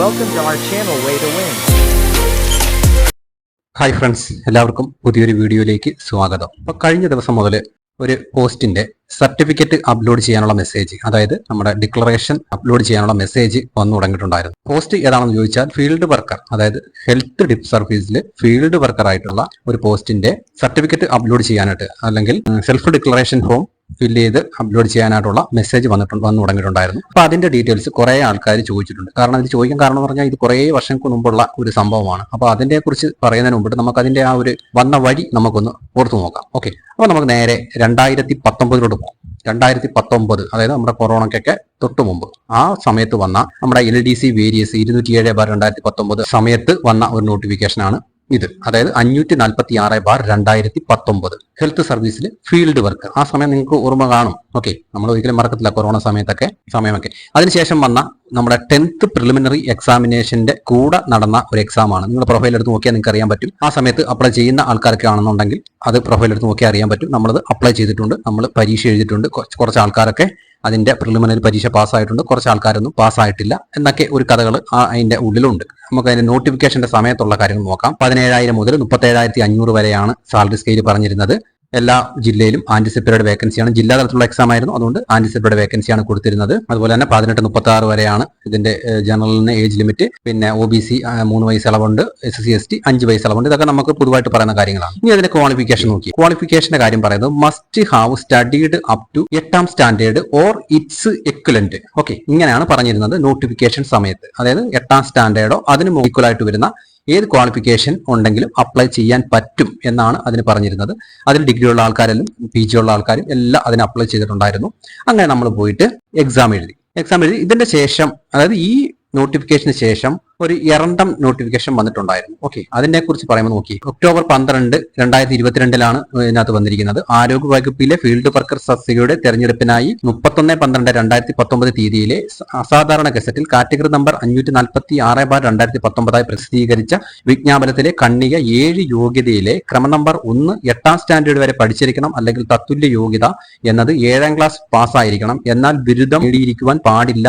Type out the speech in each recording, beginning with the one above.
Welcome to our channel Way to Win. Hi friends, എല്ലാവർക്കും പുതിയൊരു വീഡിയോയിലേക്ക് സ്വാഗതം. അപ്പോൾ കഴിഞ്ഞ ദിവസം മുതൽ ഒരു പോസ്റ്റിന്റെ സർട്ടിഫിക്കറ്റ് അപ്ലോഡ് ചെയ്യാനുള്ള മെസ്സേജ്, അതായത് നമ്മുടെ ഡിക്ലറേഷൻ അപ്ലോഡ് ചെയ്യാനുള്ള മെസ്സേജ് വന്നു തുടങ്ങിയിട്ടുണ്ടായിരുന്നു. പോസ്റ്റ് ഏതാണെന്ന് ചോദിച്ചാൽ ഫീൽഡ് വർക്കർ, അതായത് ഹെൽത്ത് ഡിപ്പ് സർവീസിൽ ഫീൽഡ് വർക്കർ ആയിട്ടുള്ള ഒരു പോസ്റ്റിന്റെ സർട്ടിഫിക്കറ്റ് അപ്ലോഡ് ചെയ്യാനായിട്ട്, അല്ലെങ്കിൽ സെൽഫ് ഡിക്ലറേഷൻ ഫോം ഫില്ല് ചെയ്ത് അപ്ലോഡ് ചെയ്യാനായിട്ടുള്ള മെസ്സേജ് വന്നു തുടങ്ങിയിട്ടുണ്ടായിരുന്നു. അപ്പൊ അതിന്റെ ഡീറ്റെയിൽസ് കുറെ ആൾക്കാർ ചോദിച്ചിട്ടുണ്ട്. കാരണം ഇത് ചോദിക്കാൻ കാരണം എന്ന് പറഞ്ഞാൽ ഇത് കുറേ വർഷങ്ങൾക്ക് മുമ്പുള്ള ഒരു സംഭവമാണ്. അപ്പൊ അതിനെ കുറിച്ച് പറയുന്നതിന് മുമ്പ് നമുക്ക് അതിന്റെ ആ ഒരു വന്ന വഴി നമുക്കൊന്ന് ഓർത്തു നോക്കാം. ഓക്കെ, അപ്പൊ നമുക്ക് നേരെ 2019 പോകാം. 2019, അതായത് നമ്മുടെ കൊറോണയ്ക്കൊക്കെ തൊട്ട് മുമ്പ് ആ സമയത്ത് വന്ന നമ്മുടെ LDC വേരിയസ് 207/2019 സമയത്ത് വന്ന ഒരു നോട്ടിഫിക്കേഷനാണ് ഇത്. അതായത് 546/2019 ഹെൽത്ത് സർവീസിൽ ഫീൽഡ് വർക്കർ. ആ സമയം നിങ്ങൾക്ക് ഓർമ്മ കാണും. ഓക്കെ, നമ്മൾ ഒരിക്കലും മറക്കത്തില്ല കൊറോണ സമയമൊക്കെ. അതിനുശേഷം വന്ന നമ്മുടെ 10th പ്രിലിമിനറി എക്സാമിനേഷന്റെ കൂടെ നടന്ന ഒരു എക്സാമാണ്. നിങ്ങൾ പ്രൊഫൈൽ എടുത്ത് നോക്കിയാൽ നിങ്ങൾക്ക് അറിയാൻ പറ്റും. ആ സമയത്ത് അപ്ലൈ ചെയ്യുന്ന ആൾക്കാരൊക്കെ ആണെന്നുണ്ടെങ്കിൽ അത് പ്രൊഫൈൽ എടുത്ത് നോക്കിയാൽ അറിയാൻ പറ്റും. നമ്മളത് അപ്ലൈ ചെയ്തിട്ടുണ്ട്, നമ്മൾ പരീക്ഷ എഴുതിയിട്ടുണ്ട്. കുറച്ച് ആൾക്കാരൊക്കെ അതിന്റെ പ്രിലിമിനറി പരീക്ഷ പാസ്സായിട്ടുണ്ട്, കുറച്ച് ആൾക്കാരൊന്നും പാസ്സായിട്ടില്ല എന്നൊക്കെ ഒരു കഥകൾ അതിന്റെ ഉള്ളിലുണ്ട്. നമുക്ക് അതിന്റെ നോട്ടിഫിക്കേഷന്റെ സമയത്തുള്ള കാര്യങ്ങൾ നോക്കാം. 17,000 മുതൽ 37,500 വരെയാണ് സാലറി സ്കെയിൽ പറഞ്ഞിരുന്നത്. എല്ലാ ജില്ലയിലും ആന്റിസിപ്പേറ്റഡ് വേക്കൻസിയാണ്. ജില്ലാ തലത്തിലുള്ള എക്സാം ആയിരുന്നു, അതുകൊണ്ട് ആന്റിസിപ്പേറ്റഡ് വേക്കൻസിയാണ് കൊടുത്തിരുന്നത്. അതുപോലെ തന്നെ 18-36 വരെയാണ് ഇതിന്റെ ജനറലിന് ഏജ് ലിമിറ്റ്. പിന്നെ OBC 3 വയസ്സ് ഇളവുണ്ട്, SC ST 5 വയസ്സ് ഇളവുണ്ട്. ഇതൊക്കെ നമുക്ക് പൊതുവായിട്ട് പറയുന്ന കാര്യങ്ങളാണ്. ഇനി അതിന്റെ ക്വാളിഫിക്കേഷൻ നോക്കി. ക്വാളിഫിക്കേഷന്റെ കാര്യം പറയുന്നത് must have studied up to 8ാം standard or its equivalent. Okay, ഇങ്ങനെയാണ് പറഞ്ഞിരുന്നത് നോട്ടിഫിക്കേഷൻ സമയത്ത്. അതായത് 8ാം സ്റ്റാൻഡേർഡോ അതിന് ഈക്വൽ ആയിട്ട് വരുന്ന ഏത് ക്വാളിഫിക്കേഷൻ ഉണ്ടെങ്കിലും അപ്ലൈ ചെയ്യാൻ പറ്റും എന്നാണ് അതിന് പറഞ്ഞിരുന്നത്. അതിൽ ഡിഗ്രി ഉള്ള ആൾക്കാരെല്ലാം PG ഉള്ള ആൾക്കാരും എല്ലാം അതിന് അപ്ലൈ ചെയ്തിട്ടുണ്ടായിരുന്നു. അങ്ങനെ നമ്മൾ പോയിട്ട് എക്സാം എഴുതി. ഇതിന്റെ ശേഷം, അതായത് ഈ നോട്ടിഫിക്കേഷന് ശേഷം ഒരു എറണ്ടം നോട്ടിഫിക്കേഷൻ വന്നിട്ടുണ്ടായിരുന്നു. ഓക്കെ, അതിനെ കുറിച്ച് പറയുമ്പോൾ നോക്കി. ഒക്ടോബർ 12, 2022 ഇതിനകത്ത് വന്നിരിക്കുന്നത്. ആരോഗ്യ വകുപ്പിലെ ഫീൽഡ് വർക്കർ തസ്തികയുടെ തെരഞ്ഞെടുപ്പിനായി 31/12/2019 തീയതിയിലെ അസാധാരണ ഗസറ്റിൽ കാറ്റഗറി നമ്പർ 546/2019 പ്രസിദ്ധീകരിച്ച വിജ്ഞാപനത്തിലെ ഖണ്ഡിക 7 യോഗ്യതയിലെ ക്രമ നമ്പർ 1 8ാം സ്റ്റാൻഡേർഡ് വരെ പഠിച്ചിരിക്കണം, അല്ലെങ്കിൽ തത്തുല്യ യോഗ്യത എന്നത് 7ാം ക്ലാസ് പാസ്സായിരിക്കണം, എന്നാൽ ബിരുദം നേടിയിരിക്കുവാൻ പാടില്ല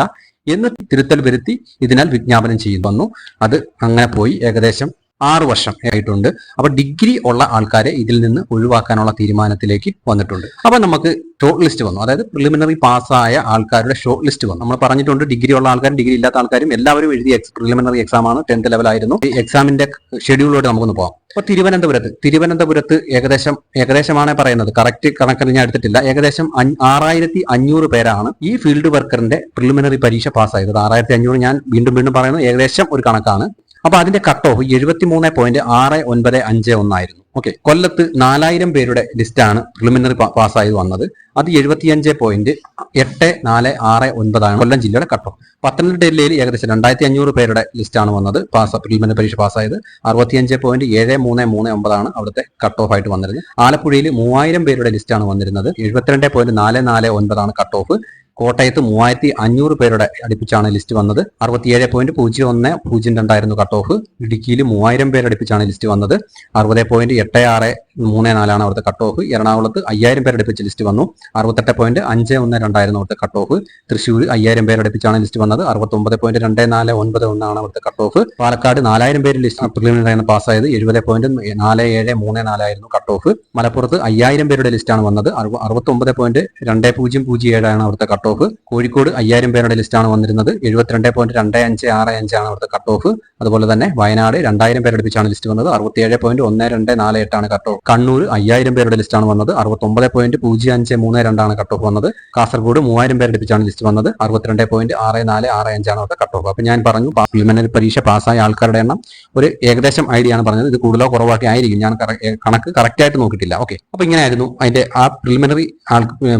എന്ന് തിരുത്തൽ വരുത്തി ഇതിനാൽ വിജ്ഞാപനം ചെയ്തു വന്നു. അത് അങ്ങനെ പോയി ഏകദേശം 6 വർഷം ആയിട്ടുണ്ട്. അപ്പൊ ഡിഗ്രി ഉള്ള ആൾക്കാരെ ഇതിൽ നിന്ന് ഒഴിവാക്കാനുള്ള തീരുമാനത്തിലേക്ക് വന്നിട്ടുണ്ട്. അപ്പൊ നമുക്ക് ഷോർട്ട് ലിസ്റ്റ് വന്നു, അതായത് പ്രിലിമിനറി പാസ്സായ ആൾക്കാരുടെ ഷോർട്ട് ലിസ്റ്റ് വന്നു. നമ്മൾ പറഞ്ഞിട്ടുണ്ട് ഡിഗ്രി ഉള്ള ആൾക്കാരും ഡിഗ്രി ഇല്ലാത്ത ആൾക്കാരും എല്ലാവരും എഴുതിയ പ്രിലിമിനറി എക്സാം ആണ്. 10th ലെവലായിരുന്നു. ഈ എക്സാമിന്റെ ഷെഡ്യൂളിലോട്ട് നമുക്കൊന്ന് പോകാം. അപ്പൊ തിരുവനന്തപുരത്ത് ഏകദേശമാണ് പറയുന്നത്, കറക്റ്റ് കണക്കിന് ഞാൻ എടുത്തിട്ടില്ല. ഏകദേശം 6,500 പേരാണ് ഈ ഫീൽഡ് വർക്കറിന്റെ പ്രിലിമിനറി പരീക്ഷ പാസ്സായത്. 6,500 ഞാൻ വീണ്ടും പറയുന്നത് ഏകദേശം ഒരു കണക്കാണ്. അപ്പൊ അതിന്റെ കട്ട് ഓഫ് 73.6951 ആയിരുന്നു. ഓക്കെ, കൊല്ലത്ത് 4,000 പേരുടെ ലിസ്റ്റാണ് പ്രിലിമിനറി പാസ്സായത് വന്നത്. അത് 75.8469 ആണ് കൊല്ലം ജില്ലയുടെ കട്ട് ഓഫ്. പത്തനംതിട്ട ജില്ലയിൽ ഏകദേശം 2,500 പേരുടെ ലിസ്റ്റാണ് വന്നത് പ്രിലിമിനറി പരീക്ഷ പാസ്സായത്. 65.7339 ആണ് അവിടുത്തെ കട്ട് ഓഫ് ആയിട്ട് വന്നിരുന്നത്. ആലപ്പുഴയിൽ 3,000 പേരുടെ ലിസ്റ്റാണ് വന്നിരുന്നത്. 72.449 ആണ് കട്ട് ഓഫ്. കോട്ടയത്ത് 3,500 പേരുടെ അടുപ്പിച്ചാണ് ലിസ്റ്റ് വന്നത്. 67.0102 ആയിരുന്നു കട്ട് ഓഫ്. ഇടുക്കിയിൽ 3,000 പേരടുപ്പിച്ചാണ് ലിസ്റ്റ് വന്നത്. 60.8634 ആണ് അവിടുത്തെ കട്ട് ഓഫ്. എറണാകുളത്ത് 5,000 പേരടുപ്പിച്ച് ലിസ്റ്റ് വന്നു. 68.512 ആയിരുന്നു അവിടുത്തെ കട്ട് ഓഫ്. തൃശ്ശൂർ 5,000 പേരടുപ്പിച്ചാണ് ലിസ്റ്റ് വന്നത്. 69.2491 ആണ് അവിടുത്തെ കട്ട് ഓഫ്. പാലക്കാട് 4,000 പേര് ലിസ്റ്റ് പ്രിലിമിനറി പാസ്സായത്. 70.4744 ആയിരുന്നു കട്ട് ഓഫ്. മലപ്പുറത്ത് 5,000 പേരുടെ ലിസ്റ്റാണ് വന്നത്. 69.2007 ആണ് അവിടുത്തെ കട്ട് ഓഫ്. കോഴിക്കോട് 5,000 പേരുടെ ലിസ്റ്റാണ് വന്നിരുന്നത്. 72.2565 ആണ് അവിടുത്തെ കട്ട് ഓഫ്. അതുപോലെ തന്നെ വയനാട് 2,000 പേരടുപ്പിച്ചാണ് ലിസ്റ്റ് വന്നത്. 67.1248 ആണ് കട്ട് ഓഫ്. കണ്ണൂർ 5,000 പേരുടെ ലിസ്റ്റാണ് വന്നത്. 69.0532 ആണ് കട്ട് ഓഫ് വന്നത്. കാസർഗോഡ് 3,000 പേരടുപ്പിച്ചാണ് ലിസ്റ്റ് വന്നത്. 62.6465 ആണ് അവിടുത്തെ കട്ട് ഓഫ്. അപ്പൊ ഞാൻ പറഞ്ഞു പ്രിലിമിനറി പരീക്ഷ പാസ്സായ ആൾക്കാരുടെ എണ്ണം ഒരു ഏകദേശം ഐഡിയ ആണ് പറഞ്ഞത്. ഇത് കൂടുതലോ കുറവാക്കി ആയിരിക്കും, ഞാൻ കണക്ക് കറക്റ്റ് ആയിട്ട് നോക്കിയിട്ടില്ല. ഓക്കെ, അപ്പൊ ഇങ്ങനെയായിരുന്നു അതിന്റെ ആ പ്രിലിമിനറി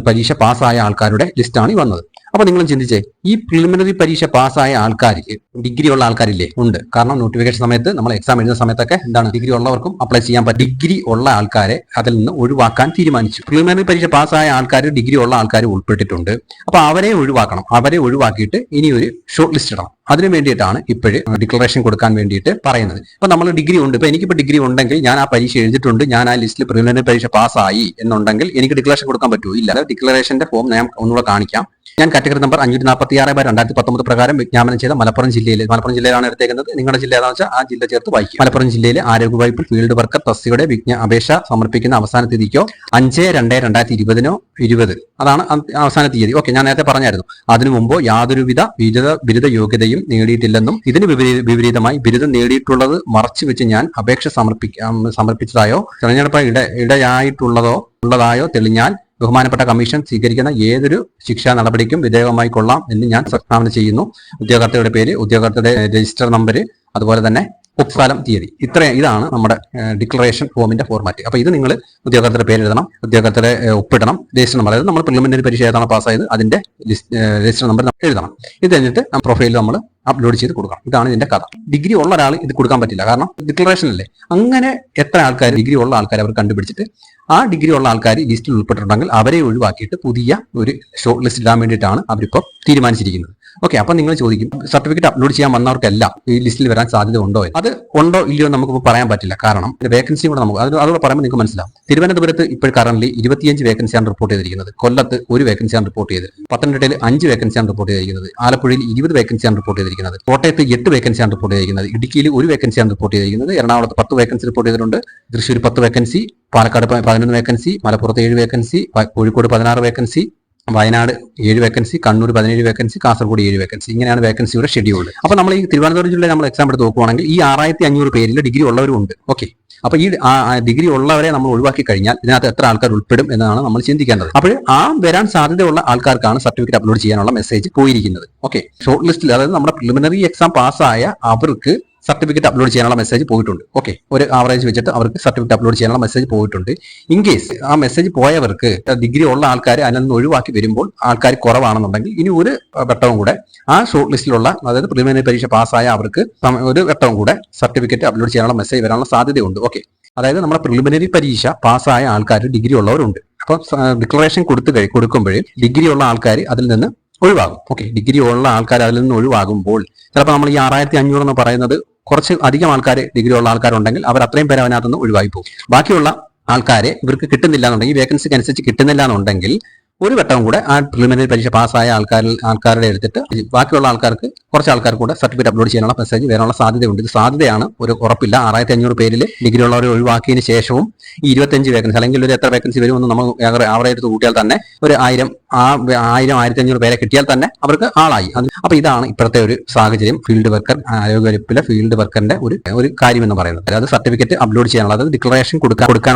പരീക്ഷ പാസ്സായ ആൾക്കാരുടെ ലിസ്റ്റാണ് ഈ വന്നത്. അപ്പൊ നിങ്ങൾ ചിന്തിച്ചേ, ഈ പ്രിലിമിനറി പരീക്ഷ പാസ്സായ ആൾക്കാർക്ക് ഡിഗ്രി ഉള്ള ആൾക്കാരില്ലേ? ഉണ്ട്. കാരണം നോട്ടിഫിക്കേഷൻ സമയത്ത് നമ്മൾ എക്സാം എഴുതുന്ന സമയത്തൊക്കെ എന്താണ്, ഡിഗ്രി ഉള്ളവർക്കും അപ്ലൈ ചെയ്യാൻ പറ്റും. ഡിഗ്രി ഉള്ള ആൾക്കാരെ അതിൽ നിന്ന് ഒഴിവാക്കാൻ തീരുമാനിച്ചു. പ്രിലിമിനറി പരീക്ഷ പാസ്സായ ആൾക്കാർ, ഡിഗ്രി ഉള്ള ആൾക്കാർ ഉൾപ്പെട്ടിട്ടുണ്ട്. അപ്പൊ അവരെ ഒഴിവാക്കണം. അവരെ ഒഴിവാക്കിയിട്ട് ഇനി ഒരു ഷോർട്ട് ലിസ്റ്റ് ഇടണം. അതിനു വേണ്ടിയിട്ടാണ് ഇപ്പോഴും ഡിക്ലറേഷൻ കൊടുക്കാൻ വേണ്ടിയിട്ട് പറയുന്നത്. ഇപ്പൊ നമ്മൾ ഡിഗ്രി ഉണ്ട്, ഇപ്പൊ എനിക്കിപ്പോ ഡിഗ്രി ഉണ്ടെങ്കിൽ ഞാൻ ആ പരീക്ഷ എഴുതിയിട്ടുണ്ട്, ഞാൻ ആ ലിസ്റ്റിൽ പ്രിലിമിനറി പരീക്ഷ പാസ്സായി എന്നുണ്ടെങ്കിൽ എനിക്ക് ഡിക്ലറേഷൻ കൊടുക്കാൻ പറ്റുമോ? ഇല്ല. ഡിക്ലറേഷന്റെ ഫോം ഞാൻ ഒന്നുകൂടെ കാണിക്കാം. ഞാൻ കാറ്റഗറി നമ്പർ 546/2019 പ്രകാരം വിജ്ഞാപനം ചെയ്ത മലപ്പുറം ജില്ലയിലാണ് എടുത്തേക്കുന്നത്. നിങ്ങളുടെ ജില്ല ഏതാണെന്ന് വെച്ചാൽ ആ ജില്ല ചേർത്ത് വായിക്കും. മലപ്പുറം ജില്ലയിലെ ആരോഗ്യവകുപ്പിൽ ഫീൽഡ് വർക്കർ തസ്തികയുടെ അപേക്ഷ സമർപ്പിക്കുന്ന അവസാന തീയതിക്കോ 5/2/2020 20 അതാണ് അവസാന തീയതി. ഓക്കെ, ഞാൻ നേരത്തെ പറഞ്ഞായിരുന്നു. അതിനു മുമ്പോ യാതൊരുവിധ ബിരുദ യോഗ്യതയും നേടിയിട്ടില്ലെന്നും ഇതിന് വിപരീതമായി ബിരുദം നേടിയിട്ടുള്ളത് മറച്ചു വെച്ച് ഞാൻ അപേക്ഷ സമർപ്പിച്ചതായോ തെരഞ്ഞെടുപ്പ് ഉള്ളതായോ തെളിഞ്ഞാൽ ബഹുമാനപ്പെട്ട കമ്മീഷൻ സ്വീകരിക്കുന്ന ഏതൊരു ശിക്ഷാ നടപടിക്കും വിധേയമായി കൊള്ളാം എന്ന് ഞാൻ പ്രസ്താവന ചെയ്യുന്നു. ഉദ്യോഗാർത്ഥിയുടെ പേര്, ഉദ്യോഗാർത്ഥിയുടെ രജിസ്റ്റർ നമ്പർ, അതുപോലെ തന്നെ ഒപ്പുകാലം, തീയതി. ഇതാണ് നമ്മുടെ ഡിക്ലറേഷൻ ഫോമിന്റെ ഫോർമാറ്റ്. അപ്പോൾ ഇത് നിങ്ങൾ ഉദ്യോഗാർത്ഥിയുടെ പേര് എഴുതണം, ഉദ്യോഗാർത്ഥിയുടെ ഒപ്പിടണം, രജിസ്റ്റർ നമ്പർ, അതായത് നമ്മൾ പ്രിലിമിനറി പരീക്ഷ ഏതാണ് പാസ്സായത് അതിന്റെ രജിസ്റ്റർ നമ്പർ എഴുതണം. ഇത് കഴിഞ്ഞിട്ട് പ്രൊഫൈലിൽ നമ്മൾ അപ്ലോഡ് ചെയ്ത് കൊടുക്കണം. ഇതാണ് ഇതിന്റെ കഥ. ഡിഗ്രി ഉള്ള ഒരാൾ ഇത് കൊടുക്കാൻ പറ്റില്ല, കാരണം ഡിക്ലറേഷൻ അല്ലേ. അങ്ങനെ എത്ര ആൾക്കാർ ഡിഗ്രി ഉള്ള ആൾക്കാർ അവർ കണ്ടുപിടിച്ചിട്ട് ആ ഡിഗ്രി ഉള്ള ആൾക്കാർ ലിസ്റ്റിൽ ഉൾപ്പെട്ടിട്ടുണ്ടെങ്കിൽ അവരെ ഒഴിവാക്കിയിട്ട് പുതിയ ഒരു ഷോർട്ട് ലിസ്റ്റ് ഇടാൻ വേണ്ടിയിട്ടാണ് അവരിപ്പോൾ തീരുമാനിച്ചിരിക്കുന്നത്. ഓക്കെ, അപ്പൊ നിങ്ങൾ ചോദിക്കും, സർട്ടിഫിക്കറ്റ് അപ്ലോഡ് ചെയ്യാൻ വന്നവർക്കെല്ലാം ഈ ലിസ്റ്റിൽ വരാൻ സാധ്യത ഉണ്ടോ എന്ന്. അത് ഉണ്ടോ ഇല്ലയോ നമുക്കിപ്പോൾ പറയാൻ പറ്റില്ല, കാരണം വേക്കൻസി കൂടെ നമുക്ക് അതോടെ പറയുമ്പോൾ നിങ്ങൾക്ക് മനസ്സിലാവും. തിരുവനന്തപുരത്ത് ഇപ്പോൾ കറന്റ് 25 വേക്കൻസിയാണ് റിപ്പോർട്ട് ചെയ്തിരിക്കുന്നത്. കൊല്ലത്ത് 1 വേക്കൻസിയാണ് റിപ്പോർട്ട് ചെയ്തത്. പത്തനംതിട്ടയിൽ 5 വേക്കൻസിയാണ് റിപ്പോർട്ട് ചെയ്തിരിക്കുന്നത്. ആലപ്പുഴയിൽ 20 വേക്കൻസിയാണ് റിപ്പോർട്ട് ചെയ്തിരിക്കുന്നത്. കോട്ടയത്ത് 8 വേക്കൻസിയാണ് റിപ്പോർട്ട് ചെയ്തിരിക്കുന്നത്. ഇടുക്കിയിൽ 1 വേക്കൻസിയാണ് റിപ്പോർട്ട് ചെയ്തിരിക്കുന്നത്. എറണാകുളത്ത് 10 വേക്കൻസി റിപ്പോർട്ട് ചെയ്തിട്ടുണ്ട്. തൃശ്ശൂർ 10 വേക്കൻസി, പാലക്കാട് 11 വേക്കൻസി, മലപ്പുറത്ത് 7 vacancy, Kozhikode 16 vacancy, Wayanad 7 vacancy, Kannur 17 vacancy, Kasaragod 7 vacancy. ഇങ്ങനെയാണ് വേക്കൻസിയുടെ ഷെഡ്യൂൾ. അപ്പോൾ നമ്മൾ ഈ തിരുവനന്തപുരം ജില്ലയിൽ നമ്മൾ എക്സാം എടുത്ത് നോക്കുവാണെങ്കിൽ ഈ 6500 പേരിൽ ഡിഗ്രി ഉള്ളവരും ഉണ്ട്. ഓക്കെ, അപ്പോൾ ഈ ഡിഗ്രി ഉള്ളവരെ നമ്മൾ ഒഴിവാക്കി കഴിഞ്ഞാൽ ഇതിനകത്ത് എത്ര ആൾക്കാർ ഉൾപ്പെടും എന്നാണ് നമ്മൾ ചിന്തിക്കേണ്ടത്. അപ്പോൾ വരാൻ സാധ്യതയുള്ള ആൾക്കാർക്കാണ് സർട്ടിഫിക്കറ്റ് അപ്ലോഡ് ചെയ്യാനുള്ള മെസ്സേജ് പോയിരിക്കുന്നത്. ഓക്കെ, ഷോർട്ട് ലിസ്റ്റിൽ, അതായത് നമ്മുടെ പ്രിലിമിനറി എക്സാം പാസ്സായ അവർക്ക് സർട്ടിഫിക്കറ്റ് അപ്ലോഡ് ചെയ്യാനുള്ള മെസ്സേജ് പോയിട്ടുണ്ട്. ഓക്കെ, ഒരു ആവറേജ് വെച്ചിട്ട് അവർക്ക് സർട്ടിഫിക്കറ്റ് അപ്ലോഡ് ചെയ്യാനുള്ള മെസ്സേജ് പോയിട്ടുണ്ട്. ഇൻ കേസ് ആ മെസ്സേജ് പോയവർക്ക് ഡിഗ്രി ഉള്ള ആൾക്കാർ അതിൽ നിന്ന് ഒഴിവാക്കി വരുമ്പോൾ ആൾക്കാർ കുറവാണെന്നുണ്ടെങ്കിൽ ഇനി ഒരു ഘട്ടവും കൂടെ ആ ഷോർട്ട് ലിസ്റ്റിലുള്ള, അതായത് പ്രിലിമിനറി പരീക്ഷ പാസ്സായ അവർക്ക് ഒരു ഘട്ടവും കൂടെ സർട്ടിഫിക്കറ്റ് അപ്ലോഡ് ചെയ്യാനുള്ള മെസ്സേജ് വരാനുള്ള സാധ്യതയുണ്ട്. ഓക്കെ, അതായത് നമ്മുടെ പ്രിലിമിനറി പരീക്ഷ പാസ്സായ ആൾക്കാർ ഡിഗ്രി ഉള്ളവരുണ്ട്. അപ്പോൾ ഡിക്ലറേഷൻ കൊടുക്കുമ്പോൾ ഡിഗ്രി ഉള്ള ആൾക്കാർ അതിൽ നിന്ന് ഒഴിവാകും. ഓക്കെ, ഡിഗ്രി ഉള്ള ആൾക്കാർ അതിൽ നിന്ന് ഒഴിവാകുമ്പോൾ ചിലപ്പോൾ നമ്മൾ ഈ 6500 എന്ന് പറയുന്നത് കുറച്ച് അധികം ആൾക്കാർ ഡിഗ്രി ഉള്ള ആൾക്കാരുണ്ടെങ്കിൽ അവർ അത്രയും പേര് അതിനകത്ത് നിന്ന് ഒഴിവായി പോകും. ബാക്കിയുള്ള ആൾക്കാരെ ഇവർക്ക് കിട്ടുന്നില്ല എന്നുണ്ടെങ്കിൽ, വേക്കൻസിക്ക് അനുസരിച്ച് കിട്ടുന്നില്ല എന്നുണ്ടെങ്കിൽ ഒരു വട്ടം കൂടെ ആ പ്രിലിമിനറി പരീക്ഷ പാസ്സായ ആൾക്കാരുടെ എടുത്തിട്ട് ബാക്കിയുള്ള ആൾക്കാർക്ക്, കുറച്ച് ആൾക്കാർക്ക് കൂടെ സർട്ടിഫിക്കറ്റ് അപ്ലോഡ് ചെയ്യാനുള്ള മെസ്സേജ് വരാനുള്ള സാധ്യതയുണ്ട്. ഇത് സാധ്യതയാണ്, ഒരു ഉറപ്പില്ല. 6500 പേരിൽ ഡിഗ്രി ഉള്ളവരെ ഒഴിവാക്കിയതിന് ശേഷവും ഈ 25 വേക്കൻസി, അല്ലെങ്കിൽ ഒരു എത്ര വേക്കൻസി വരുമെന്ന് നമ്മൾ ആവറേജ് കൂട്ടിയാൽ തന്നെ ഒരു 1000-1500 പേരെ കിട്ടിയാൽ തന്നെ അവർക്ക് ആളായി. അപ്പൊ ഇതാണ് ഇപ്പോഴത്തെ ഒരു സാഹചര്യം. ഫീൽഡ് വർക്കർ, ആരോഗ്യവകുപ്പിലെ ഫീൽഡ് വർക്കറിന്റെ ഒരു കാര്യം എന്ന് പറയുന്നത്. അതായത് സർട്ടിഫിക്കറ്റ് അപ്ലോഡ് ചെയ്യാനുള്ള, അതായത് ഡിക്ലറേഷൻ കൊടുക്കാൻ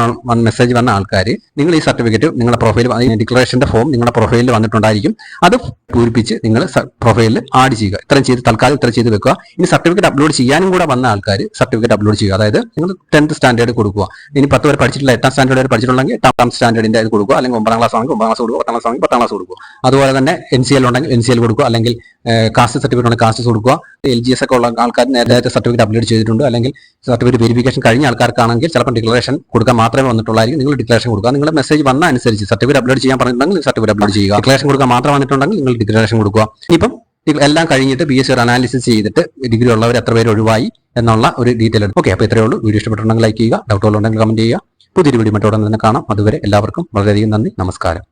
മെസ്സേജ് വന്ന ആൾക്കാർ, നിങ്ങൾ ഈ സർട്ടിഫിക്കറ്റ് നിങ്ങളുടെ പ്രൊഫൈൽ, ഡിക്ലറേഷന്റെ ഫോം നിങ്ങളുടെ പ്രൊഫൈലിൽ വന്നിട്ടുണ്ടായിരിക്കും. അത് പൂരിപ്പിച്ച് നിങ്ങൾ പ്രൊഫൈലിൽ ആഡ് ചെയ്യുക. ഇത്രയും ചെയ്ത് വെക്കുക. ഇനി സർട്ടിഫിക്കറ്റ് അപ്ലോഡ് ചെയ്യാനും കൂടെ വന്ന ആൾക്കാർ സർട്ടിഫിക്കറ്റ് അപ്ലോഡ് ചെയ്യുക. അതായത് നിങ്ങൾ 10th സ്റ്റാൻഡേർഡ് കൊടുക്കുക. ഇനി 10 വരെ പഠിച്ചിട്ടില്ല, 8ാം സ്റ്റാൻഡേർഡ് വരെ പഠിച്ചിട്ടുണ്ടെങ്കിൽ 8ാം സ്റ്റാൻഡേർഡിന്റെ അത് കൊടുക്കുക. അല്ലെങ്കിൽ 9ാം ക്ലാസ് ആണെങ്കിൽ 9ാം ക്ലാസ് കൊടുക്കുക, 10ാം ക്ലാസ് ആണെങ്കിൽ 10ാം ക്ലാസ് കൊടുക്കുക. അതുപോലെ തന്നെ NCL ഉണ്ടെങ്കിൽ NCL കൊടുക്കുക, അല്ലെങ്കിൽ കാസ്റ്റ് സർട്ടിഫിക്കറ്റ് ഉണ്ടെങ്കിൽ കാസ്റ്റ് കൊടുക്കുക. LGS ഒക്കെ ഉള്ള ആൾക്കാർ നേരത്തെ സർട്ടിഫിക്കറ്റ് അപ്ലോഡ് ചെയ്തിട്ടുണ്ട്, അല്ലെങ്കിൽ സർട്ടിഫിക്കറ്റ് വെരിഫിക്കേഷൻ കഴിഞ്ഞ ആൾക്കാർക്കാണെങ്കിൽ ചിലപ്പോൾ ഡിക്ലറേഷൻ കൊടുക്കാൻ മാത്രമേ വന്നിട്ടുള്ളായിരിക്കും. നിങ്ങൾ ഡിക്ലറേഷൻ കൊടുക്കുക. നിങ്ങളുടെ മെസ്സേജ് വന്ന അനുസരിച്ച് സർട്ടിഫിക്കറ്റ് അപ്ലോഡ് ചെയ്യാൻ പറഞ്ഞിട്ടുണ്ടെങ്കിൽ സർട്ടിഫിക്കറ്റ് അപ്ലോഡ് ചെയ്യുക. ഡിക്ലറേഷൻ കൊടുക്കാൻ മാത്രം വന്നിട്ടുണ്ടെങ്കിൽ നിങ്ങൾ ഡിക്ലറേഷൻ കൊടുക്കുക. ഇപ്പം എല്ലാം കഴിഞ്ഞിട്ട് BSc ഒരു അനാലിസിസ് ചെയ്തിട്ട് ഡിഗ്രി ഉള്ളവർ എത്ര പേര് ഒഴിവായി എന്നുള്ള ഒരു ഡീറ്റെയിൽ എടുക്കും. ഓക്കെ, അപ്പോൾ ഇത്രയേ ഉള്ളൂ. വീഡിയോ ഇഷ്ടപ്പെട്ടിട്ടുണ്ടെങ്കിൽ ലൈക്ക് ചെയ്യുക, ഡൗട്ടുകളുണ്ടെങ്കിൽ കമന്റ് ചെയ്യുക. പുതിയൊരു വീഡിയോ മറ്റോടെ തന്നെ കാണാം. അതുവരെ എല്ലാവർക്കും വളരെയധികം നന്ദി, നമസ്കാരം.